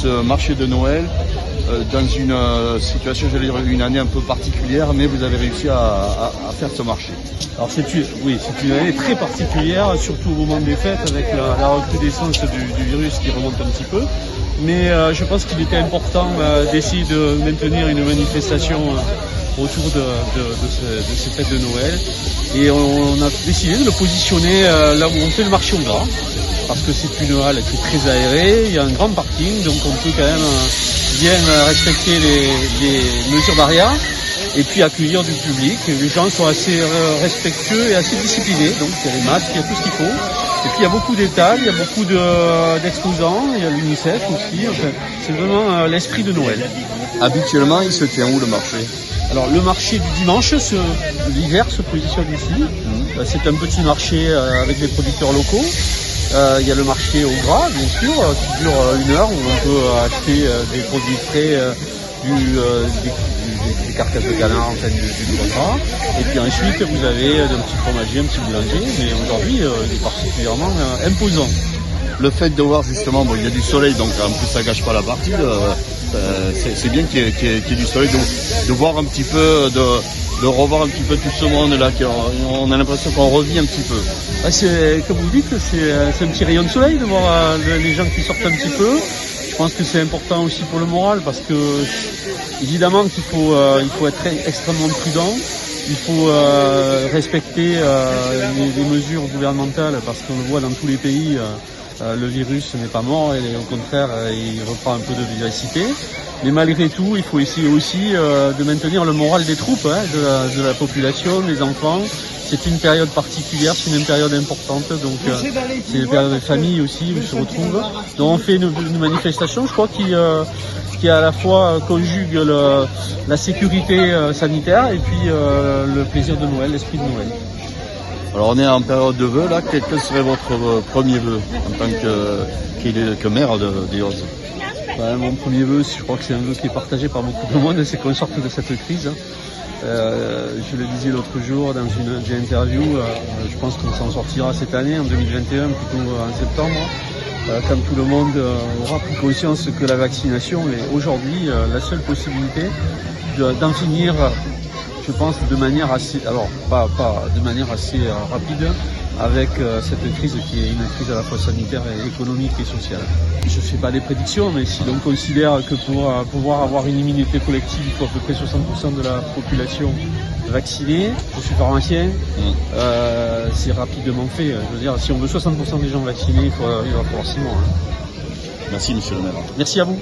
ce marché de Noël dans une situation, j'allais dire une année un peu particulière, mais vous avez réussi à faire ce marché. Alors c'est une année très particulière, surtout au moment des fêtes, avec la recrudescence du virus qui remonte un petit peu. Mais je pense qu'il était important d'essayer de maintenir une manifestation autour de ces fêtes de Noël. Et on a décidé de le positionner là où on fait le marché au gras, parce que c'est une halle qui est très aérée, il y a un grand parking, donc on peut quand même bien respecter les mesures barrières et puis accueillir du public. Les gens sont assez respectueux et assez disciplinés, donc il y a les masques, il y a tout ce qu'il faut. Et puis il y a beaucoup d'étals, il y a beaucoup d'exposants, il y a l'UNICEF aussi, enfin, c'est vraiment l'esprit de Noël. Habituellement, il se tient où le marché? Alors le marché du dimanche, l'hiver, se positionne ici. C'est un petit marché avec des producteurs locaux. Il y a le marché au gras, bien sûr, qui dure 1 heure, où on peut acheter des produits frais, des carcasses de canard, enfin du gras. Et puis ensuite, vous avez un petit fromager, un petit boulanger, mais aujourd'hui, il est particulièrement imposant. Le fait de voir justement, bon, il y a du soleil, donc en plus ça gâche pas la partie. C'est bien qu'il y ait du soleil, de voir un petit peu, de revoir un petit peu tout ce monde-là. On a l'impression qu'on revit un petit peu. Comme vous dites, c'est un petit rayon de soleil de voir les gens qui sortent un petit peu. Je pense que c'est important aussi pour le moral, parce que évidemment qu'il faut être extrêmement prudent. Il faut respecter les mesures gouvernementales, parce qu'on le voit dans tous les pays. Le virus n'est pas mort, et au contraire, il reprend un peu de vivacité. Mais malgré tout, il faut essayer aussi de maintenir le moral des troupes, de la population, des enfants. C'est une période particulière, c'est une période importante, donc c'est une période de famille aussi où ils se retrouvent. Donc on fait une manifestation, je crois, qui à la fois conjugue la sécurité sanitaire et puis le plaisir de Noël, l'esprit de Noël. Alors on est en période de vœux là, quel serait votre premier vœu en tant que maire d'Eauze? Mon premier vœu, je crois que c'est un vœu qui est partagé par beaucoup de monde, c'est qu'on sorte de cette crise. Je le disais l'autre jour dans une interview, je pense qu'on s'en sortira cette année, en 2021, plutôt en septembre, quand tout le monde aura pris conscience que la vaccination est aujourd'hui la seule possibilité d'en finir. Je pense de manière assez, alors pas de manière assez rapide, avec cette crise qui est une crise à la fois sanitaire, et économique et sociale. Je ne fais pas des prédictions, mais si l'on considère que pour pouvoir avoir une immunité collective, il faut à peu près 60% de la population vaccinée, je suis pharmacien, c'est rapidement fait. Je veux dire, si on veut 60% des gens vaccinés, il va falloir 6 mois. Merci, monsieur le maire. Merci à vous.